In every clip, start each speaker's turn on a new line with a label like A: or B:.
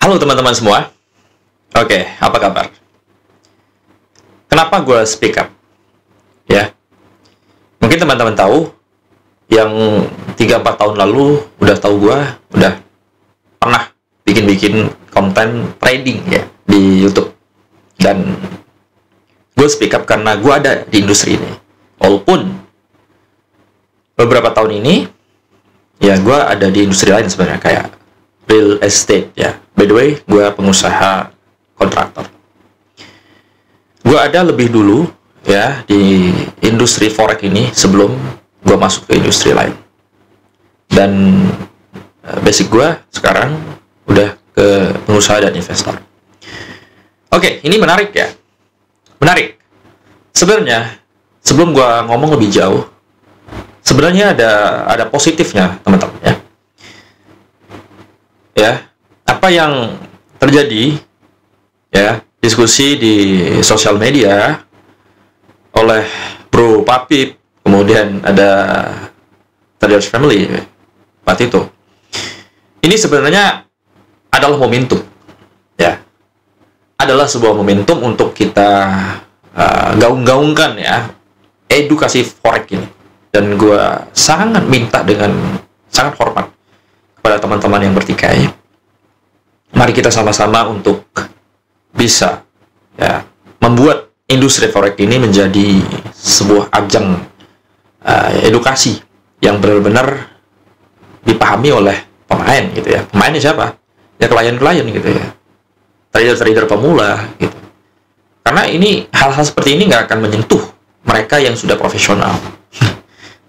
A: Halo teman-teman semua. Oke, apa kabar? Kenapa gue speak up? Ya, mungkin teman-teman tahu yang 3-4 tahun lalu udah tahu gue udah pernah bikin konten trading ya di YouTube. Dan gue speak up karena gue ada di industri ini. Walaupun beberapa tahun ini ya gue ada di industri lain sebenarnya, kayak real estate ya. By the way, gue pengusaha kontraktor. Gue ada lebih dulu ya di industri forex ini sebelum gue masuk ke industri lain. Dan basic gue sekarang udah ke pengusaha dan investor. Oke, ini menarik ya. Menarik. Sebenarnya sebelum gue ngomong lebih jauh, sebenarnya ada positifnya teman-teman ya. Ya, apa yang terjadi ya, diskusi di sosial media oleh Bro Papip, kemudian ada Traders Family, Pak Tito. Ini sebenarnya adalah momentum ya. Adalah sebuah momentum untuk kita gaung-gaungkan ya edukasi forex ini. Dan gue sangat minta dengan sangat hormat kepada teman-teman yang bertikai, mari kita sama-sama untuk bisa ya membuat industri forex ini menjadi sebuah ajang edukasi yang benar-benar dipahami oleh pemain gitu ya. Pemainnya siapa? Ya klien-klien gitu ya, trader-trader pemula gitu. Karena ini hal-hal seperti ini nggak akan menyentuh mereka yang sudah profesional.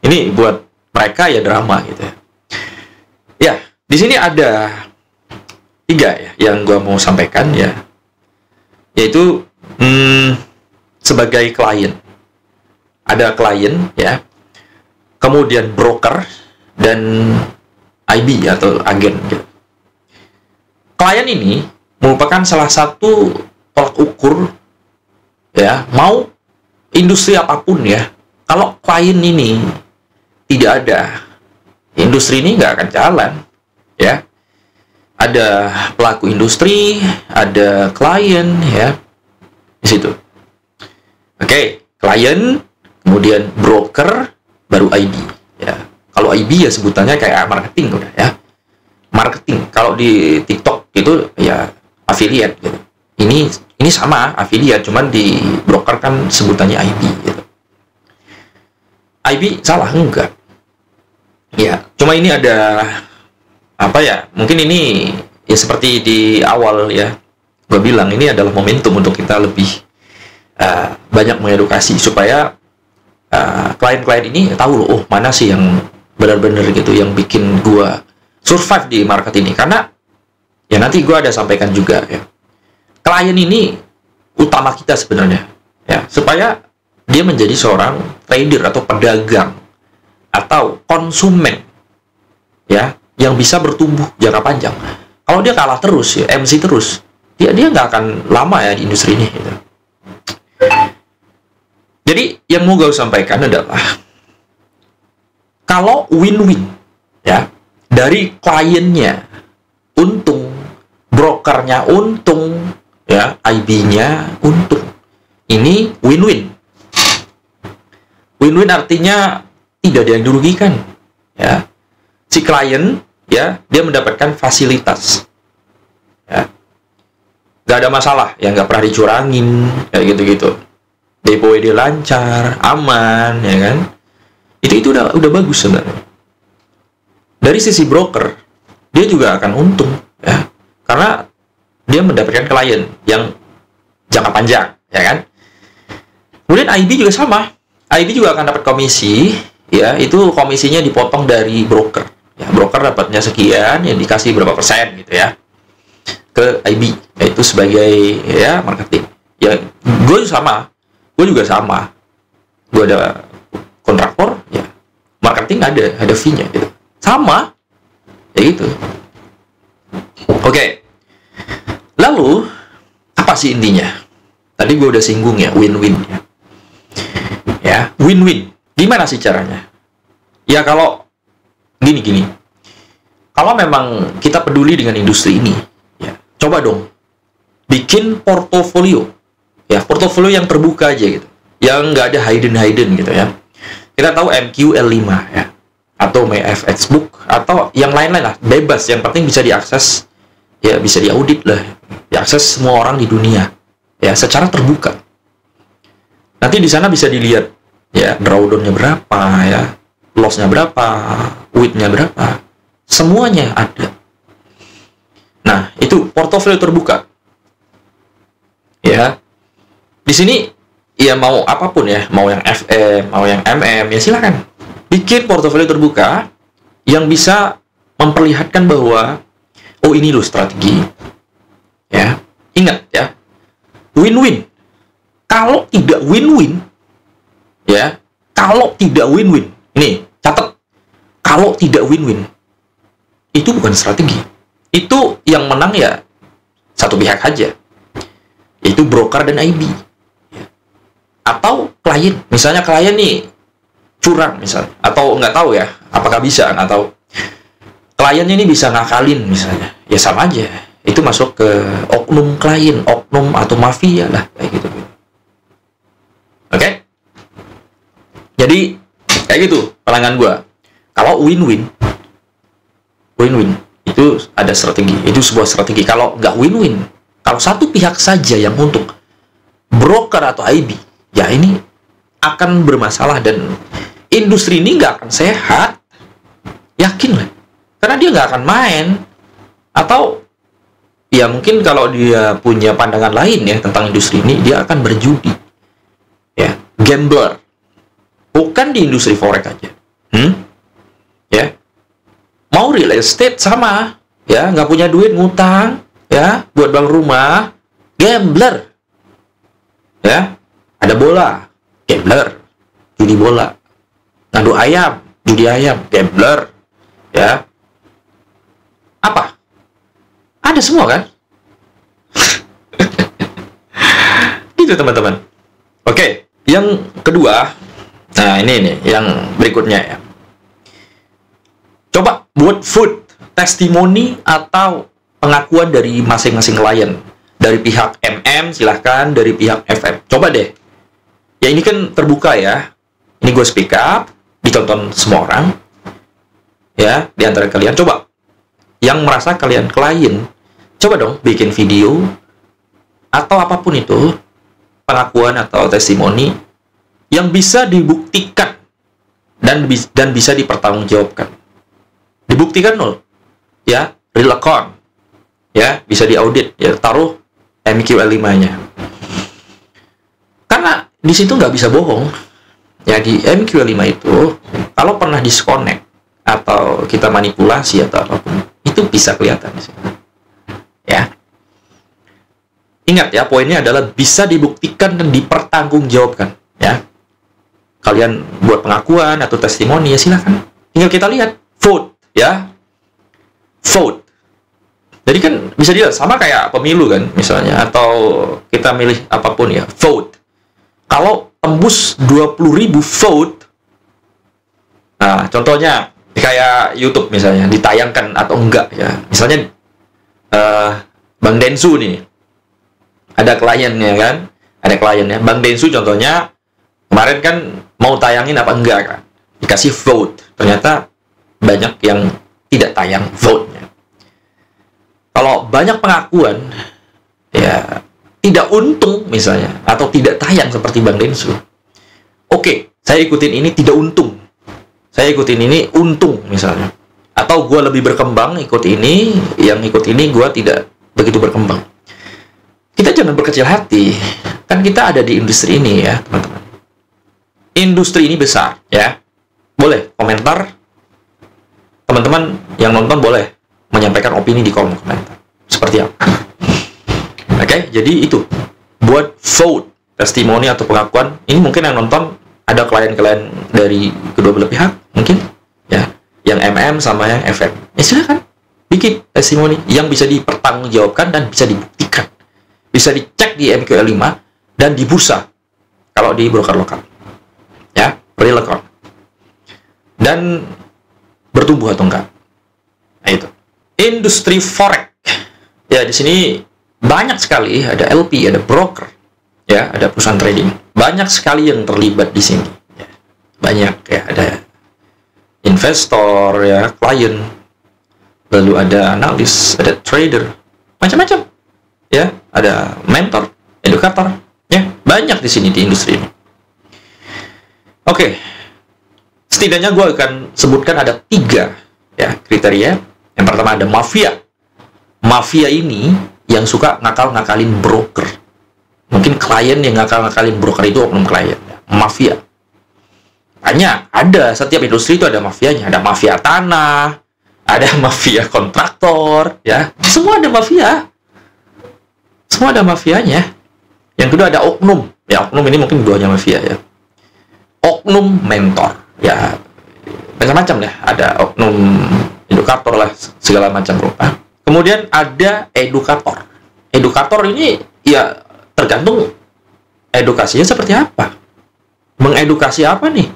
A: Ini buat mereka ya drama gitu ya. Ya, di sini ada 3 ya yang gue mau sampaikan ya, yaitu sebagai klien. Ada klien ya, kemudian broker dan IB atau agen gitu. Klien ini merupakan salah satu tolak ukur ya, mau industri apapun ya. Kalau klien ini tidak ada, industri ini nggak akan jalan ya. Ada pelaku industri, ada klien ya di situ. Oke, klien, kemudian broker, baru IB ya. Kalau IB ya sebutannya kayak marketing udah ya. Marketing. Kalau di TikTok itu ya affiliate gitu. Ini sama affiliate, cuman di broker kan sebutannya IB gitu. IB salah enggak? Ya, cuma ini ada apa ya, mungkin ini ya seperti di awal ya gue bilang, ini adalah momentum untuk kita lebih banyak mengedukasi supaya klien-klien ini tahu loh, oh mana sih yang benar-benar gitu yang bikin gue survive di market ini. Karena ya nanti gue ada sampaikan juga ya, klien ini utama kita sebenarnya ya, supaya dia menjadi seorang trader atau pedagang atau konsumen ya, yang bisa bertumbuh jangka panjang. Kalau dia kalah terus ya, MC terus, dia nggak akan lama ya di industri ini gitu. Jadi yang mau gue sampaikan adalah, kalau win-win ya, dari kliennya untung, brokernya untung ya, IB-nya untung, ini win-win. Win-win artinya tidak ada yang dirugikan ya. Si klien ya, dia mendapatkan fasilitas ya, gak ada masalah ya, gak pernah dicurangin kayak gitu-gitu, depo dia lancar, aman ya kan. Itu udah bagus sebenarnya. Dari sisi broker, dia juga akan untung ya, karena dia mendapatkan klien yang jangka panjang ya kan. Kemudian IB juga sama, IB juga akan dapat komisi ya, itu komisinya dipotong dari broker ya. Broker dapatnya sekian, yang dikasih berapa persen gitu ya ke IB, yaitu sebagai ya marketing ya. Gue juga sama, gue ada kontraktor ya, marketing ada fee-nya gitu, sama ya gitu. Oke. Lalu apa sih intinya? Tadi gue udah singgung ya, win-win ya, win-win. Gimana sih caranya? Ya kalau gini, kalau memang kita peduli dengan industri ini ya, coba dong bikin portofolio. Ya, portofolio yang terbuka aja gitu. Yang nggak ada hidden gitu ya. Kita tahu MQL5 ya. Atau MyFX Book atau yang lain-lain lah, bebas, yang penting bisa diakses, ya bisa diaudit lah, diakses semua orang di dunia ya secara terbuka. Nanti di sana bisa dilihat ya drawdown-nya berapa ya, loss-nya berapa, width-nya berapa, semuanya ada. Nah, itu portofolio terbuka ya. Di sini ya mau apapun ya, mau yang FM, mau yang MM, ya silakan bikin portofolio terbuka yang bisa memperlihatkan bahwa oh ini loh strategi. Ya, ingat ya, win-win. Kalau tidak win-win, ya, kalau tidak win-win, ini catat, kalau tidak win-win, itu bukan strategi. Itu yang menang ya satu pihak aja, yaitu broker dan IB. Atau klien, misalnya klien nih curang misalnya, atau nggak tahu ya apakah bisa, atau kliennya ini bisa ngakalin misalnya, ya sama aja, itu masuk ke oknum klien, oknum atau mafia lah kayak gitu. Oke? Jadi kayak gitu pandangan gua. Kalau win-win itu ada strategi, itu sebuah strategi. Kalau nggak win-win, kalau satu pihak saja yang untung, broker atau IB, ya ini akan bermasalah dan industri ini nggak akan sehat, yakin lah, karena dia nggak akan main. Atau ya mungkin kalau dia punya pandangan lain ya tentang industri ini, dia akan berjudi, ya, gambler. Bukan di industri forex aja, ya, mau real estate sama, ya, nggak punya duit ngutang, ya, buat bangun rumah, gambler, ya. Ada bola, gambler, judi bola. Ngadu ayam, judi ayam, gambler, ya. Apa? Ada semua kan? Gitu teman-teman. Oke, yang kedua, nah ini nih, yang berikutnya ya. Coba buat food testimoni atau pengakuan dari masing-masing klien. Dari pihak MM silahkan, dari pihak FM. Coba deh. Ya ini kan terbuka ya. Ini gue speak up, ditonton semua orang. Ya, di antara kalian. Coba. Yang merasa kalian klien, coba dong bikin video. Atau apapun itu. Pengakuan atau testimoni. Yang bisa dibuktikan. Dan bisa dipertanggungjawabkan. Dibuktikan loh. Ya, real account. Ya, bisa diaudit. Ya, taruh MQL5-nya. Karena di situ nggak bisa bohong. Ya, di MQL5 itu, kalau pernah disconnect, atau kita manipulasi, atau apapun, itu bisa kelihatan di situ. Ya. Ingat ya, poinnya adalah bisa dibuktikan dan dipertanggungjawabkan. Ya. Kalian buat pengakuan atau testimoni, ya silakan. Tinggal kita lihat. Vote. Ya. Vote. Jadi kan bisa dilihat, sama kayak pemilu kan, misalnya. Atau kita milih apapun ya. Vote. Kalau tembus 20.000 vote, nah contohnya kayak YouTube misalnya, ditayangkan atau enggak ya. Misalnya Bang Densu nih, ada kliennya kan, ada kliennya Bang Densu contohnya, kemarin kan mau tayangin apa enggak kan, dikasih vote, ternyata banyak yang tidak tayang vote-nya. Kalau banyak pengakuan ya tidak untung misalnya, atau tidak tayang seperti Bang Densu, oke, saya ikutin ini tidak untung, saya ikutin ini untung misalnya, atau gue lebih berkembang ikut ini, yang ikut ini gue tidak begitu berkembang. Kita jangan berkecil hati, kan kita ada di industri ini ya teman-teman. Industri ini besar ya. Boleh komentar, teman-teman yang nonton boleh menyampaikan opini di kolom komentar seperti apa. Oke, jadi itu buat vote, testimoni atau pengakuan. Ini mungkin yang nonton ada klien-klien dari kedua belah pihak, mungkin ya, yang MM sama yang FM. Ya silakan bikin testimoni yang bisa dipertanggungjawabkan dan bisa dibuktikan, bisa dicek di MQL5 dan di bursa kalau di broker lokal, ya, real account, dan bertumbuh atau enggak. Nah itu industri forex Ya, di sini banyak sekali, ada LP, ada broker, ya, ada perusahaan trading. Banyak sekali yang terlibat di sini. Ya, banyak ya, ada investor, ya, klien, lalu ada analis, ada trader, macam-macam. Ya, ada mentor, edukator, ya, banyak di sini di industri ini. Oke, setidaknya gue akan sebutkan ada 3 ya kriteria. Yang pertama ada mafia. Mafia ini yang suka ngakal-ngakalin broker. Mungkin klien yang ngakal-ngakalin broker itu oknum klien. Mafia. Banyak. Ada. Setiap industri itu ada mafianya. Ada mafia tanah. Ada mafia kontraktor. Ya. Semua ada mafia. Semua ada mafianya. Yang kedua ada oknum. Ya, oknum ini mungkin duanya mafia ya. Oknum mentor. Ya. Macam-macam ya. Ada oknum edukator lah. Segala macam rupa. Kemudian ada edukator. Edukator ini ya tergantung edukasinya seperti apa. Mengedukasi apa nih?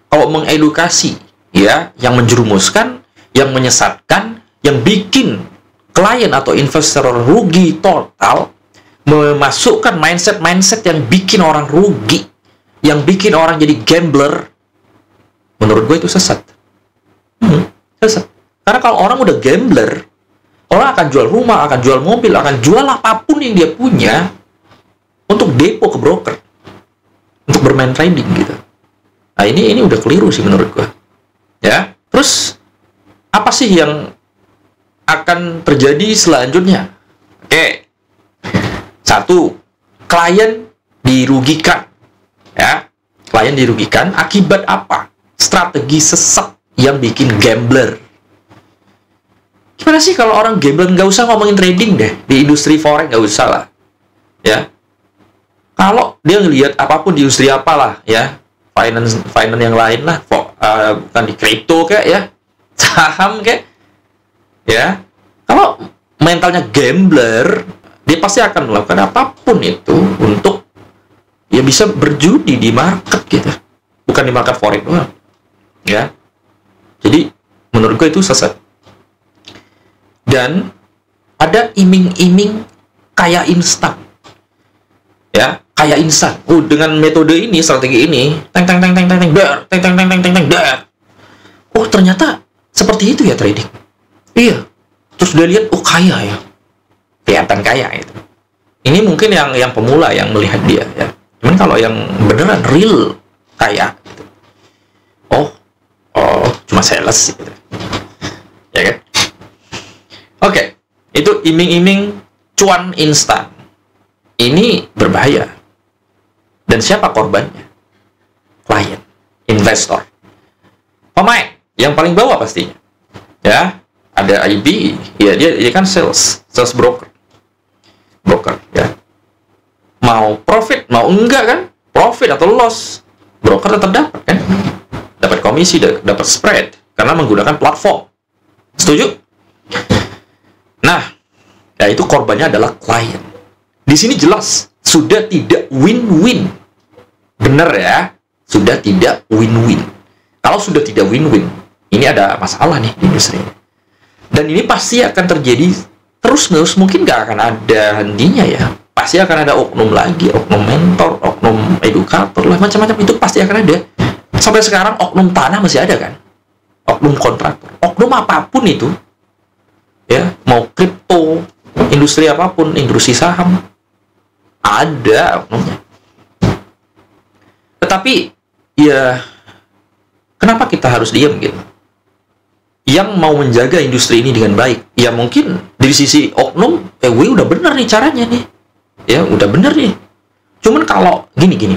A: Kalau mengedukasi ya yang menjerumuskan, yang menyesatkan, yang bikin klien atau investor rugi total, memasukkan mindset yang bikin orang rugi, yang bikin orang jadi gambler, menurut gue itu sesat. Sesat. Karena kalau orang udah gambler, orang akan jual rumah, akan jual mobil, akan jual apapun yang dia punya untuk depo ke broker, untuk bermain trading gitu. Nah ini udah keliru sih menurut gua. Ya, terus apa sih yang akan terjadi selanjutnya? Oke, 1, klien dirugikan. Ya, klien dirugikan akibat apa? Strategi sesat yang bikin gambler. Gimana sih kalau orang gambler? Nggak usah ngomongin trading deh. Di industri forex nggak usah lah. Ya. Kalau dia ngelihat apapun di industri apalah ya. Finance yang lain lah. Bukan di kripto kayak ya. Saham kayak. Ya. Kalau mentalnya gambler, dia pasti akan melakukan apapun itu untuk ya bisa berjudi di market gitu. Bukan di market forex doang. Ya. Jadi menurut gue itu sesat. Dan ada iming-iming kaya instan. Ya, kaya instan. Dengan metode ini, strategi ini, dar. Oh, ternyata seperti itu ya trading. Iya. Terus dia lihat, oh kaya ya. Kelihatan kaya itu. Ini mungkin yang pemula yang melihat dia ya. Cuman kalau yang beneran real kaya gitu. Oh, cuma sales gitu. Ya kan? Oke, itu iming-iming cuan instan. Ini berbahaya. Dan siapa korbannya? Klien, investor, pemain yang paling bawah pastinya. Ya, ada IB, ya dia kan sales broker, ya. Mau profit, mau enggak kan? Profit atau loss, broker tetap dapat kan? Dapat komisi, dapat spread karena menggunakan platform. Setuju? Nah, ya itu korbannya adalah klien. Di sini jelas sudah tidak win-win. Benar ya, sudah tidak win-win. Kalau sudah tidak win-win, ini ada masalah nih di industri. Dan ini pasti akan terjadi terus-menerus, mungkin nggak akan ada hentinya ya. Pasti akan ada oknum lagi, oknum mentor, oknum edukator lah, macam-macam itu pasti akan ada. Sampai sekarang oknum tanah masih ada kan? Oknum kontraktor, oknum apapun itu. Ya, mau kripto, industri apapun, industri saham, ada oknumnya. Tetapi, ya, kenapa kita harus diam gitu? Yang mau menjaga industri ini dengan baik, ya mungkin dari sisi oknum, gue udah bener nih caranya nih. Ya, udah bener nih. Cuman kalau, gini,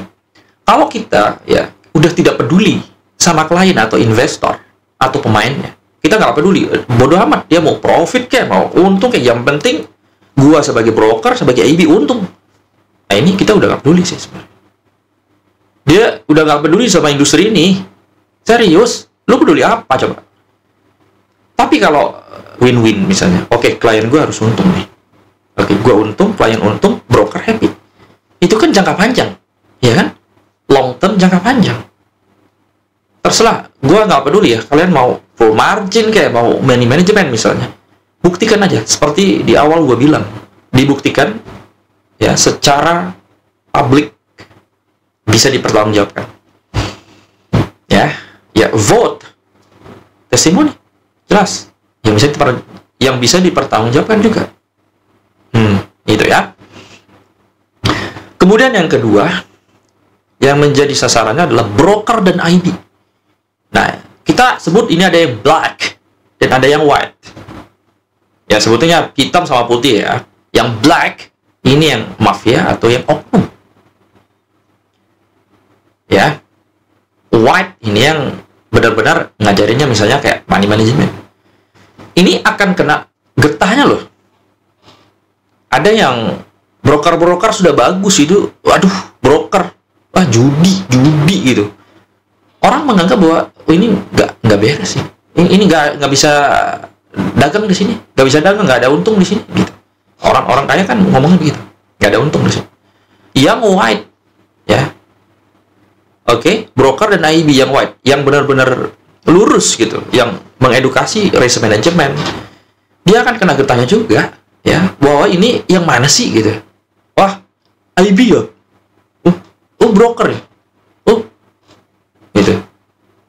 A: kalau kita, ya, udah tidak peduli sama klien atau investor, atau pemainnya, kita nggak peduli, bodoh amat dia mau profit kayak mau untung kayak, yang penting gua sebagai broker, sebagai IB untung. Nah ini kita udah nggak peduli sih sebenarnya. Dia udah nggak peduli sama industri ini. Serius, lu peduli apa coba? Tapi kalau win-win misalnya, oke, klien gua harus untung nih. Oke, gua untung, klien untung, broker happy. Itu kan jangka panjang, ya kan? Long term, jangka panjang. Terserah, gue nggak peduli ya, kalian mau full margin kayak mau money management misalnya. Buktikan aja, seperti di awal gue bilang, dibuktikan ya secara publik, bisa dipertanggungjawabkan. Ya vote, testimoni, jelas, yang bisa dipertanggungjawabkan juga. Itu ya. Kemudian yang kedua, yang menjadi sasarannya adalah broker dan IB. Nah, kita sebut ini ada yang black dan ada yang white. Ya, sebetulnya hitam sama putih ya. Yang black ini yang mafia atau yang oknum. Ya. White ini yang benar-benar ngajarinnya misalnya kayak money management. Ini akan kena getahnya loh. Ada yang broker-broker sudah bagus itu, waduh, broker, wah judi gitu. Orang menganggap bahwa ini nggak beres sih. Ini nggak bisa dagang di sini, nggak bisa dagang, nggak ada untung di sini gitu. Orang-orang kaya kan ngomongnya begitu, nggak ada untung di sini. Yang white, ya, oke, broker dan IB yang white, yang benar-benar lurus gitu, yang mengedukasi risk management, dia akan kena getahnya juga, ya, bahwa ini yang mana sih gitu. Wah, IB ya, broker ya, gitu.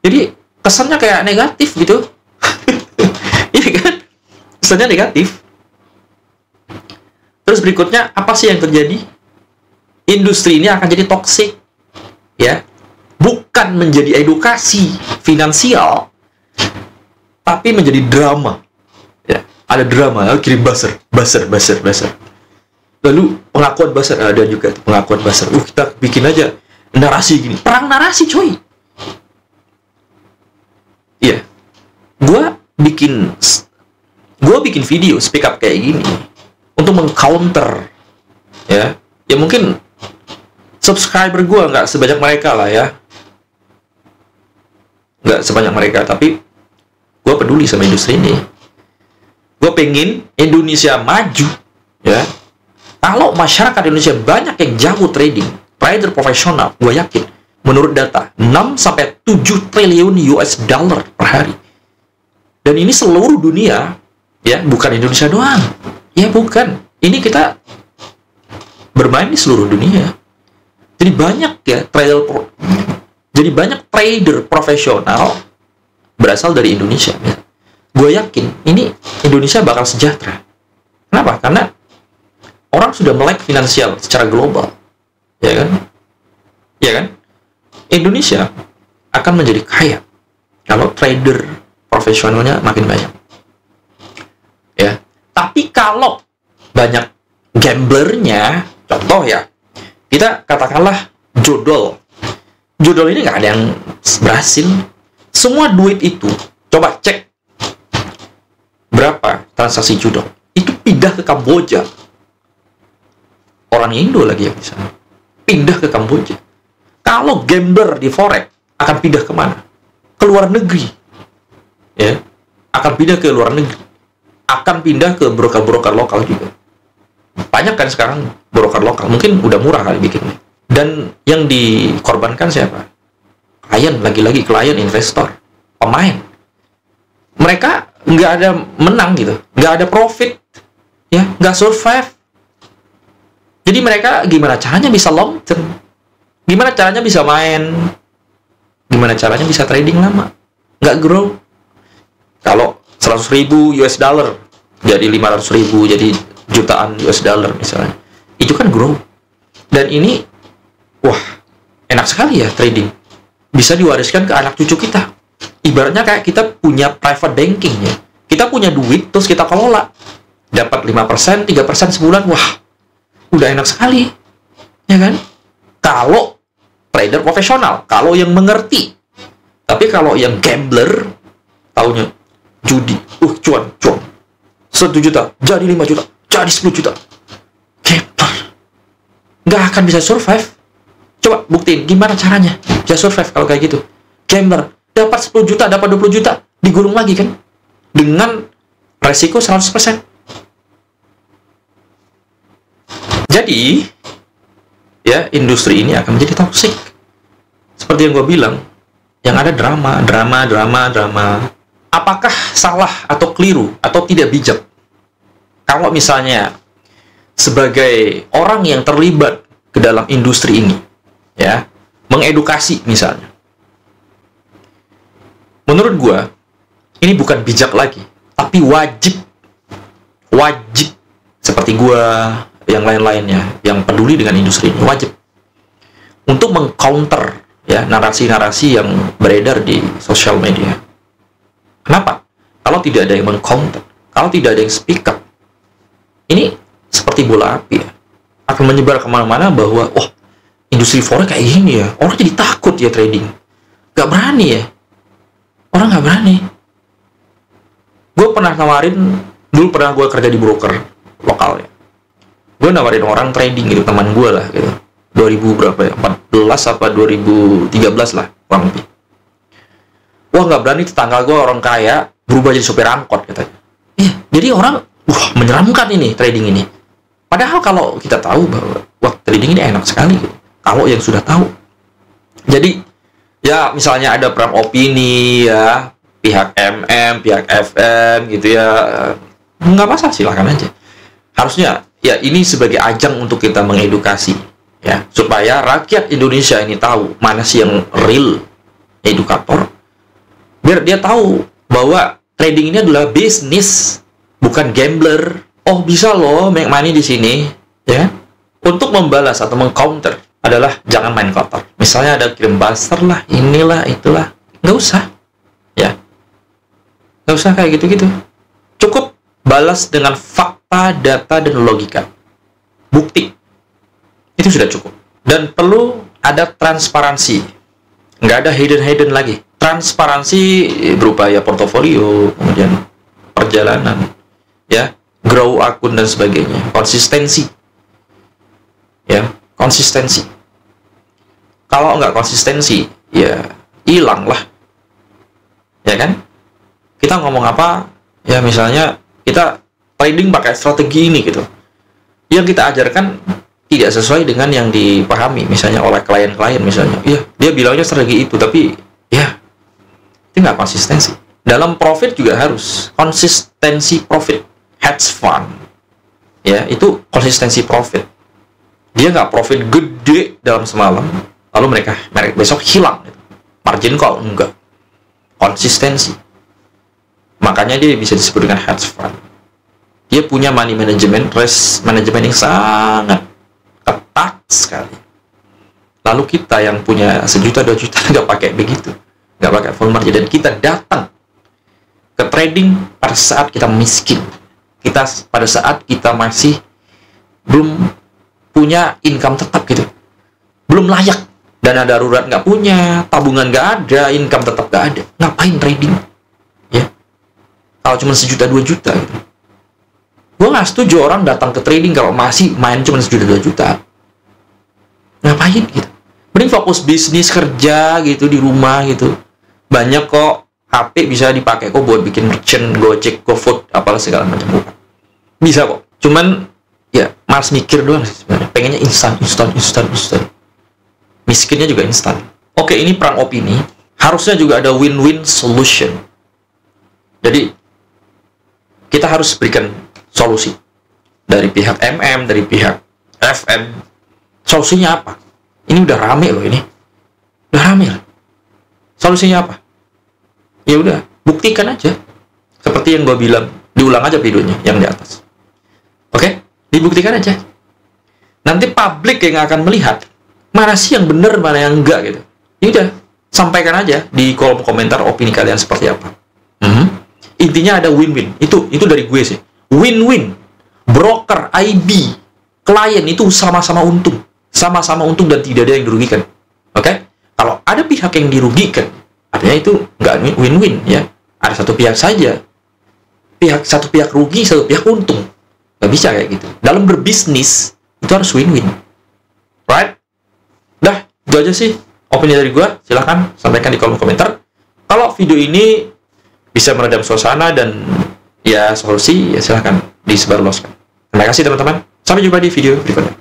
A: Jadi kesannya kayak negatif gitu. Iya kan? Kesannya negatif. Terus berikutnya, apa sih yang terjadi? Industri ini akan jadi toksik, ya. Bukan menjadi edukasi finansial, tapi menjadi drama. Ya, ada drama, kirim buzzer. Lalu pengakuan buzzer, ada juga pengakuan buzzer. Kita bikin aja narasi gini, perang narasi, coy. Iya, gue bikin video speak up kayak gini untuk mengcounter, ya mungkin subscriber gue nggak sebanyak mereka lah ya, nggak sebanyak mereka, tapi gue peduli sama industri ini. Gue pengen Indonesia maju, ya. Kalau masyarakat Indonesia banyak yang jago trading, trader profesional, gue yakin, menurut data, 6-7 triliun US dollar per hari. Dan ini seluruh dunia, ya, bukan Indonesia doang. Ya, bukan. Ini kita bermain di seluruh dunia. Jadi banyak ya trader profesional berasal dari Indonesia. Ya. Gue yakin ini Indonesia bakal sejahtera. Kenapa? Karena orang sudah melek finansial secara global. Ya kan? Ya kan? Indonesia akan menjadi kaya kalau trader profesionalnya makin banyak. Ya. Tapi kalau banyak gamblernya, contoh ya, kita katakanlah jodol. Jodol ini nggak ada yang berhasil. Semua duit itu, coba cek berapa transaksi jodol. Itu pindah ke Kamboja. Orang Indo lagi yang di sana. Pindah ke Kamboja. Kalau gambler di forex akan pindah kemana? Ke luar negeri, ya, akan pindah ke luar negeri, akan pindah ke broker-broker lokal juga. Banyak kan sekarang broker lokal, mungkin udah murah kali bikinnya. Dan yang dikorbankan siapa? Klien, lagi-lagi klien, investor, pemain. Mereka nggak ada menang gitu, nggak ada profit, ya, nggak survive. Jadi mereka gimana caranya bisa long term? Gimana caranya bisa main? Gimana caranya bisa trading lama? Nggak grow. Kalau 100.000 US dollar jadi 500.000, jadi jutaan US dollar misalnya, itu kan grow. Dan ini, wah, enak sekali ya trading. Bisa diwariskan ke anak cucu kita. Ibaratnya kayak kita punya private banking ya. Kita punya duit, terus kita kelola. Dapat 5%, 3% sebulan, wah, udah enak sekali. Ya kan? Kalau trader profesional, kalau yang mengerti. Tapi kalau yang gambler, taunya judi, cuan. 1 juta, jadi 5 juta, jadi 10 juta. Gambler. Nggak akan bisa survive. Coba buktiin, gimana caranya bisa survive kalau kayak gitu. Gambler, dapat 10 juta, dapat 20 juta, digulung lagi kan? Dengan resiko 100%. Jadi, ya, industri ini akan menjadi toksik. Seperti yang gue bilang, yang ada drama. Apakah salah atau keliru atau tidak bijak kalau misalnya sebagai orang yang terlibat ke dalam industri ini, ya, mengedukasi misalnya, menurut gua ini bukan bijak lagi, tapi wajib seperti gua, yang lain-lainnya yang peduli dengan industri ini, wajib untuk mengcounter ya narasi-narasi yang beredar di sosial media. Kenapa? Kalau tidak ada yang mengcounter, kalau tidak ada yang speak up, ini seperti bola api ya, akan menyebar kemana-mana bahwa industri forex kayak gini ya, orang jadi takut ya trading, gak berani ya, orang gak berani. Gue pernah nawarin, dulu pernah gue kerja di broker lokal ya, gue nawarin orang trading gitu, teman gue lah gitu, 2000 berapa ya, 14 apa 2013 lah kurang lebih. Wah, nggak berani, tetangga gue orang kaya berubah jadi sopir angkot katanya. Iya, jadi orang menyeramkan ini trading ini. Padahal kalau kita tahu bahwa trading ini enak sekali gitu, kalau yang sudah tahu. Jadi ya misalnya ada perang opini ya, pihak MM, pihak FM gitu ya, nggak masalah, silakan aja. Harusnya ya ini sebagai ajang untuk kita mengedukasi ya, supaya rakyat Indonesia ini tahu mana sih yang real edukator, biar dia tahu bahwa trading ini adalah bisnis, bukan gambler. Oh, bisa loh make money di sini ya. Untuk membalas atau mengcounter adalah jangan main kotor. Misalnya ada kirim buzzer lah, inilah itulah, nggak usah ya, nggak usah kayak gitu-gitu. Cukup balas dengan fakta, data, dan logika, bukti. Itu sudah cukup. Dan perlu ada transparansi, nggak ada hidden lagi. Transparansi berupa ya portofolio, kemudian perjalanan ya, grow akun dan sebagainya, konsistensi ya, konsistensi. Kalau nggak konsistensi ya hilang lah ya kan. Kita ngomong apa ya, misalnya kita trading pakai strategi ini gitu, yang kita ajarkan tidak sesuai dengan yang dipahami misalnya oleh klien-klien misalnya, iya dia bilangnya strategi itu, tapi ya itu nggak konsistensi. Dalam profit juga harus konsistensi profit. Hedge fund ya, itu konsistensi profit. Dia nggak profit gede dalam semalam lalu mereka besok hilang gitu. Margin call enggak, konsistensi. Makanya dia bisa disebut dengan hedge fund. Dia punya money management, risk management yang sangat ketat sekali. Lalu kita yang punya 1 juta 2 juta nggak pakai begitu, nggak pakai full margin, dan kita datang ke trading pada saat kita miskin, kita pada saat kita masih belum punya income tetap gitu, belum layak, dana darurat nggak punya, tabungan nggak ada, income tetap nggak ada, ngapain trading ya kalau cuma 1 juta 2 juta gitu. Gue nggak setuju orang datang ke trading kalau masih main cuma 1 juta 2 juta. Ngapain gitu? Mending fokus bisnis, kerja gitu di rumah gitu. Banyak kok HP bisa dipakai kok buat bikin merchant, Gojek, GoFood, apalah segala macam. Bisa kok. Cuman ya malas mikir doang sih sebenarnya. Pengennya instan. Miskinnya juga instan. Oke, ini perang opini. Harusnya juga ada win-win solution. Jadi kita harus berikan solusi dari pihak MM, dari pihak FM. Solusinya apa? Ini udah rame loh ini. Udah rame lah. Solusinya apa? Ya udah, buktikan aja. Seperti yang gue bilang, diulang aja videonya yang di atas. Oke? Dibuktikan aja. Nanti publik yang akan melihat mana sih yang benar, mana yang enggak gitu. Ya udah, sampaikan aja di kolom komentar opini kalian seperti apa. Intinya ada win-win. Itu dari gue sih. Win-win. Broker, IB, klien itu sama-sama untung. Sama-sama untung dan tidak ada yang dirugikan. Oke? Kalau ada pihak yang dirugikan, artinya itu nggak win-win ya. Ada satu pihak saja. Satu pihak rugi, satu pihak untung. Nggak bisa kayak gitu. Dalam berbisnis, itu harus win-win. Right? Dah, itu aja sih opini dari gue. Silahkan sampaikan di kolom komentar. Kalau video ini bisa meredam suasana dan ya solusi, ya silahkan disebarluaskan. Terima kasih teman-teman. Sampai jumpa di video berikutnya.